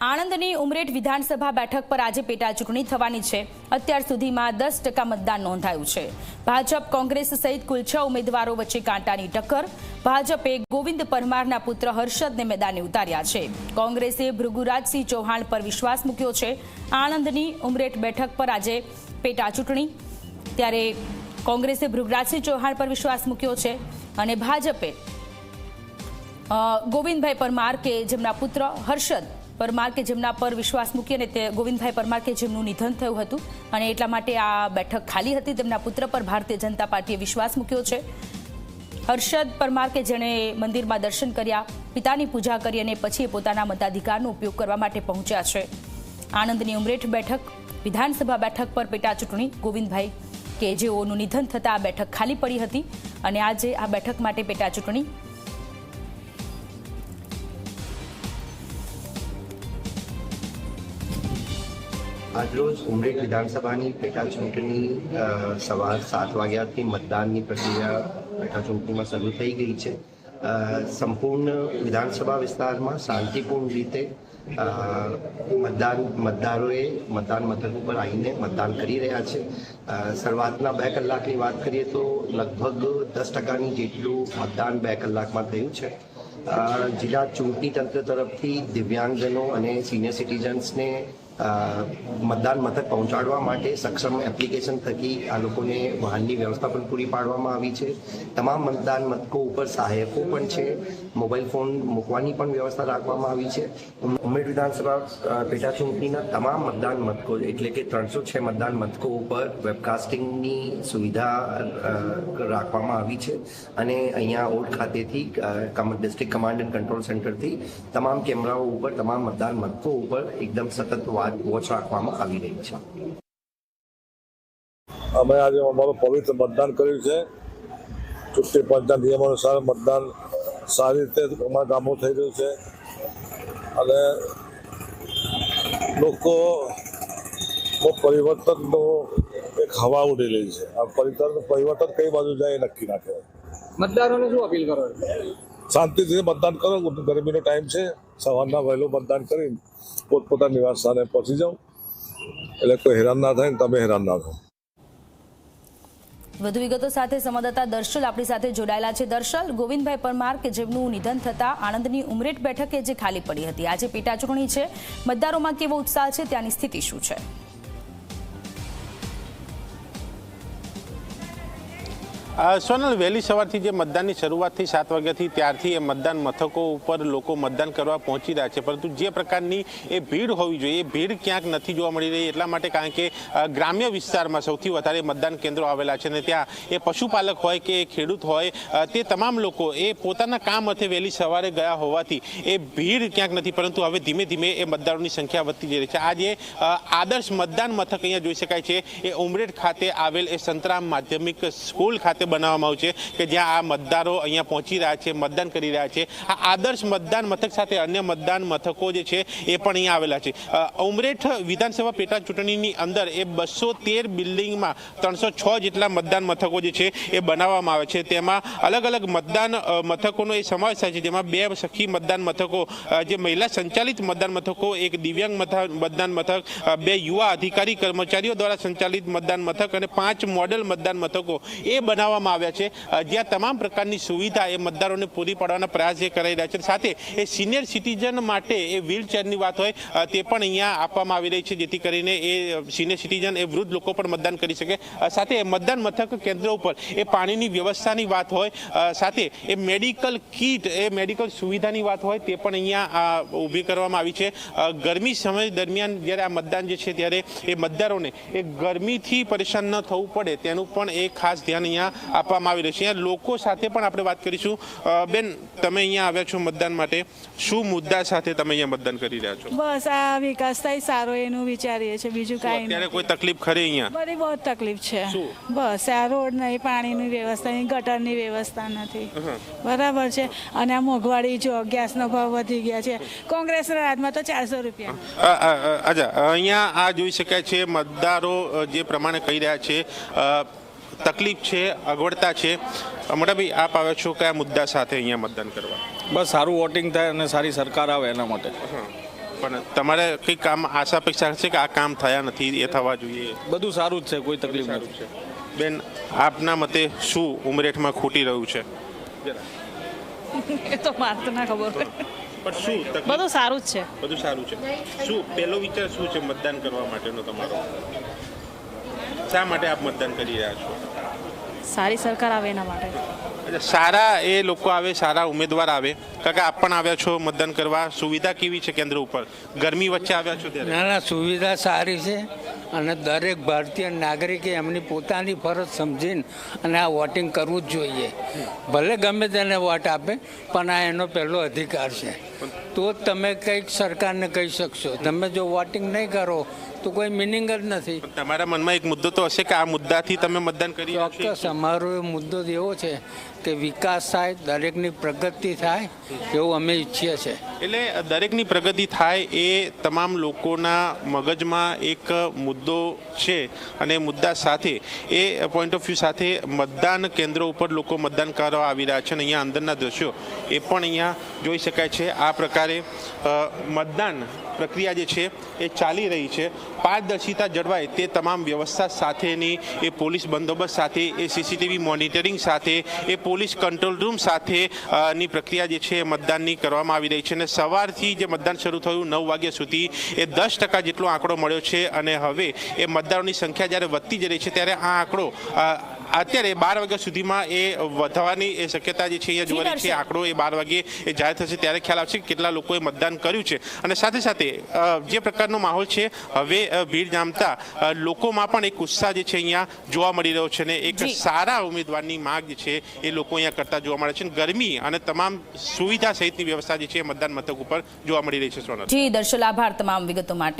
આણંદની ઉમરેઠ વિધાનસભા બેઠક પર આજે પેટા ચૂંટણી થવાની છે। અત્યાર સુધીમાં 10% મતદાન નોંધાયું છે। ભાજપ કોંગ્રેસ સહિત કુલ 6 ઉમેદવારો વચ્ચે કાંટાની ટક્કર। ભાજપે ગોવિંદ પરમારના પુત્ર હર્ષદને મેદાને ઉતાર્યા છે। કોંગ્રેસે ભૃગુરાજસિંહ ચૌહાણ પર વિશ્વાસ મૂક્યો છે। આણંદની ઉમરેઠ બેઠક પર આજે પેટા ચૂંટણી, ત્યારે કોંગ્રેસે ભૃગુરાજસિંહ ચૌહાણ પર વિશ્વાસ મૂક્યો છે અને ભાજપે ગોવિંદભાઈ પરમાર કે જેમના પુત્ર હર્ષદ પરમાર કે જેમના પર વિશ્વાસ મૂકી અને તે ગોવિંદભાઈ પરમાર કે જેમનું નિધન થયું હતું અને એટલા માટે આ બેઠક ખાલી હતી, તેમના પુત્ર પર ભારતીય જનતા પાર્ટીએ વિશ્વાસ મૂક્યો છે। હર્ષદ પરમાર કે જેણે મંદિરમાં દર્શન કર્યા, પિતાની પૂજા કરી અને પછી પોતાના મતાધિકારનો ઉપયોગ કરવા માટે પહોંચ્યા છે। આણંદની ઉમરેઠ બેઠક વિધાનસભા બેઠક પર પેટા ચૂંટણી, ગોવિંદભાઈ કે જેઓનું નિધન થતાં આ બેઠક ખાલી પડી હતી અને આજે આ બેઠક માટે પેટા ચૂંટણી। આજરોજ ઉમરેઠ વિધાનસભાની પેટા ચૂંટણી સવાર 7 વાગ્યાથી મતદાનની પ્રક્રિયા પેટા ચૂંટણીમાં શરૂ થઈ ગઈ છે। સંપૂર્ણ વિધાનસભા વિસ્તારમાં શાંતિપૂર્ણ રીતે મતદારોએ મતદાન મથક ઉપર આવીને મતદાન કરી રહ્યા છે। શરૂઆતના 2 કલાકની વાત કરીએ તો લગભગ 10%ની જેટલું મતદાન 2 કલાકમાં થયું છે। જિલ્લા ચૂંટણી તંત્ર તરફથી દિવ્યાંગજનો અને સિનિયર સિટીઝન્સને મતદાન મથક પહોંચાડવા માટે સક્ષમ એપ્લિકેશન થકી આ લોકોને વાહનની વ્યવસ્થા પણ પૂરી પાડવામાં આવી છે। તમામ મતદાન મથકો ઉપર સહાયકો પણ છે, મોબાઈલ ફોન મૂકવાની પણ વ્યવસ્થા રાખવામાં આવી છે। ઉમરેઠ વિધાનસભા પેટા ચૂંટણીના તમામ મતદાન મથકો એટલે કે 306 મતદાન મથકો ઉપર વેબકાસ્ટિંગની સુવિધા રાખવામાં આવી છે અને અહીંયા ઓડ ખાતેથી ડિસ્ટ્રિક્ટ કમાન્ડ એન્ડ કંટ્રોલ સેન્ટરથી તમામ કેમેરાઓ ઉપર તમામ મતદાન મથકો ઉપર એકદમ સતત વોચ રાખવામાં આવી રહી છે। અમે આજે અમારું પવિત્ર મતદાન કર્યું છે। ચૂંટણી પંચના નિયમ અનુસાર મતદાન સારી રીતે અમારા ગામો થઈ રહ્યું છે અને લોકો પરિવર્તનનો એક હવા ઉડી રહી છે। આ પરિવર્તન કઈ બાજુ જાય એ નક્કી ના કહેવાય। મતદારોને શું અપીલ કરો? શાંતિથી મતદાન કરો, ગરમીનો ટાઈમ છે, સવારના વહેલું મતદાન કરી પોતપોતાના નિવાસ સ્થાને પહોંચી જાઓ એટલે કોઈ હેરાન ના થાય ને તમે હેરાન ના થાવ। વધુ વિગતો સાથે સંવાદદાતા દર્શલ આપણી સાથે જોડાયેલા છે। દર્શલ, ગોવિંદભાઈ પરમાર કે જેમનું નિધન થતા આણંદની ઉમરેઠ બેઠક જે ખાલી પડી હતી, આજે પેટા ચૂંટણી છે, મતદારોમાં કેવો ઉત્સાહ છે, ત્યાંની સ્થિતિ શું છે? સોનલ, વહેલી સવારથી જે મતદાનની શરૂઆત થઈ 7 વાગ્યાથી, ત્યારથી એ મતદાન મથકો ઉપર લોકો મતદાન કરવા પહોંચી રહ્યા છે, પરંતુ જે પ્રકારની એ ભીડ હોવી જોઈએ એ ભીડ ક્યાંક નથી જોવા મળી રહી। એટલા માટે કારણ કે ગ્રામ્ય વિસ્તારમાં સૌથી વધારે મતદાન કેન્દ્રો આવેલા છે અને ત્યાં એ પશુપાલક હોય કે ખેડૂત હોય તે તમામ લોકો એ પોતાના કામ અર્થે વહેલી સવારે ગયા હોવાથી એ ભીડ ક્યાંક નથી, પરંતુ હવે ધીમે ધીમે એ મતદારોની સંખ્યા વધતી જઈ રહી છે। આજે આદર્શ મતદાન મથક અહીંયા જોઈ શકાય છે, એ ઉમરેઠ ખાતે આવેલ એ સંતરામ માધ્યમિક સ્કૂલ ખાતે બનાવવામાં આવ્યું છે કે જ્યાં આ મતદારો અહીંયા પહોંચી રહ્યા છે, મતદાન કરી રહ્યા છે। આ આદર્શ મતદાન મથક સાથે અન્ય મતદાન મથકો જે છે એ પણ અહીંયા આવેલા છે। ઉમરેઠ વિધાનસભા પેટા ચૂંટણીની અંદર એ 213 બિલ્ડિંગમાં 306 જેટલા મતદાન મથકો જે છે એ બનાવવામાં આવે છે। તેમાં અલગ અલગ મતદાન મથકોનો એ સમાવેશ થાય છે, જેમાં 2 સખી મતદાન મથકો, જે મહિલા સંચાલિત મતદાન મથકો, એક દિવ્યાંગ મતદાન મથક, 2 યુવા અધિકારી કર્મચારીઓ દ્વારા સંચાલિત મતદાન મથક અને 5 મોડેલ મતદાન મથકો એ બનાવવામાં આવ્યા છે, જ્યાં તમામ પ્રકારની સુવિધા એ મતદારોને પૂરી પાડવાના પ્રયાસ જે કરાઈ રહ્યા છે। સાથે એ સિનિયર સિટીઝન માટે એ વ્હીલચેરની વાત હોય તે પણ અહીંયા આપવામાં આવી રહી છે, જેથી કરીને એ સિનિયર સિટીઝન, એ વૃદ્ધ લોકો પણ મતદાન કરી શકે। સાથે મતદાન મથક કેન્દ્ર ઉપર એ પાણીની વ્યવસ્થાની વાત હોય, સાથે એ મેડિકલ કીટ, એ મેડિકલ સુવિધાની વાત હોય તે પણ અહીંયા ઊભી કરવામાં આવી છે। ગરમી સમય દરમિયાન જ્યારે આ મતદાન જે છે ત્યારે એ મતદારોને એ ગરમીથી પરેશાન ન થવું પડે તેનું પણ એક ખાસ ધ્યાન અહીંયા આપવામાં આવી રહ્યું છે। અહીંયા લોકો સાથે પણ આપણે વાત કરીશું। બેન, તમે અહીંયા આવ્યા છો મતદાન માટે, શું મુદ્દા સાથે તમે અહીંયા મતદાન કરી રહ્યા છો? બસ આ વિકાસ થાય સારો એનું વિચારીએ છીએ, બીજું કાંઈ અત્યારે કોઈ તકલીફ ખરી અહીંયા? બધી બહુ તકલીફ છે। બસ આ રોડ નહીં, પાણીની વ્યવસ્થા નહીં, ગટરની વ્યવસ્થા નથી, બરાબર છે। અને આ મોંઘવાડી જો ગેસનો ભાવ વધી ગયા છે, કોંગ્રેસના રાજમાં તો 400 રૂપિયા। અહીંયા આ જોઈ શકાય છે મતદારો જે પ્રમાણે કહી રહ્યા છે, તકલીફ છે, અગવડતા છે। મોટાભાઈ, આપ આવ્યા છો કયા મુદ્દા સાથે અહીંયા મતદાન કરવા? બસ સારું વોટિંગ થાય અને સારી સરકાર આવે એના માટે। પણ તમારે કંઈ કામ આશા અપેક્ષા છે કે આ કામ થયા નથી એ થવા જોઈએ? બધું સારું જ છે, કોઈ તકલીફ નથી. છે બેન, આપના મતે શું ઉમરેઠમાં ખૂટી રહ્યું છે? એ તો મારે તો ના ખબર. પણ શું તકલીફ? બધું સારું જ છે. બધું સારું છે. શું પહેલો વિચાર શું છે મતદાન કરવા માટેનો તમારો? શા માટે આપ મતદાન કરી રહ્યા છો? સારી સરકાર આવે એના માટે. એટલે સારા એ લોકો આવે, સારા ઉમેદવાર આવે. કાકા, આપ પણ આવ્યા છો મતદાન કરવા. સુવિધા કેવી છે કેન્દ્ર ઉપર? ગરમી વચ્ચે આવ્યા છો ત્યારે? ના ના, સુવિધા સારી છે અને દરેક ભારતીય નાગરિકે એમની પોતાની ફરજ સમજીને અને આ વોટિંગ કરવું જ જોઈએ. ભલે ગમે તેને વોટ આપે, પણ આ એનો પહેલો અધિકાર છે. તો જ તમે કંઈક સરકારને કહી શકશો. તમે જો વોટિંગ નહીં કરો તો કોઈ મિનિંગ જ નથી. તમારા મનમાં એક મુદ્દો તો હશે કે આ મુદ્દાથી તમે મતદાન કરી રહ્યા છો? ચોક્કસ અમારો એ મુદ્દો એવો છે કે વિકાસ થાય, દરેકની પ્રગતિ થાય, એવું અમે ઈચ્છીએ છીએ. એટલે દરેકની પ્રગતિ થાય એ તમામ લોકોના મગજમાં એક મુદ્દો છે અને મુદ્દા સાથે એ પોઈન્ટ ઓફ વ્યૂ સાથે મતદાન કેન્દ્રો ઉપર લોકો મતદાન કરવા આવી રહ્યા છે અને અહીંયા અંદરના દ્રશ્યો એ પણ અહીંયા જોઈ શકાય છે. આ પ્રકારે મતદાન પ્રક્રિયા જે છે એ ચાલી રહી છે. પારદર્શિતા જળવાય તે તમામ વ્યવસ્થા સાથેની એ પોલીસ બંદોબસ્ત સાથે, એ સીસીટીવી મોનિટરિંગ સાથે, એ પોલીસ કંટ્રોલ રૂમ સાથે ની પ્રક્રિયા જે છે એ મતદાનની કરવામાં આવી રહી છે. અને સવારથી જે મતદાન શરૂ થયું 9 વાગ્યા સુધી એ 10% જેટલો આંકડો મળ્યો છે અને હવે એ મતદારોની સંખ્યા જ્યારે વધતી જઈ રહી છે ત્યારે આ આંકડો અત્યારે 12 વાગ્યા સુધીમાં એ વધવાની એ શક્યતા જે છે અહીંયા જોવા રહી છે. આંકડો એ 12 વાગે એ જાહેર થશે ત્યારે ખ્યાલ આવશે કે કેટલા લોકોએ મતદાન કર્યું છે. અને સાથે સાથે જે પ્રકારનો માહોલ છે હવે ભીડ જામતા લોકોમાં પણ એક ઉત્સાહ જે છે અહીંયા જોવા મળી રહ્યો છે અને એક સારા ઉમેદવારની માંગ જે છે એ લોકો અહીંયા કરતા જોવા મળે છે. ગરમી અને તમામ સુવિધા સહિતની વ્યવસ્થા જે છે મતદાન મથક ઉપર જોવા મળી રહી છે. સોનલ જી દર્શલ, આભાર તમામ વિગતો માટે.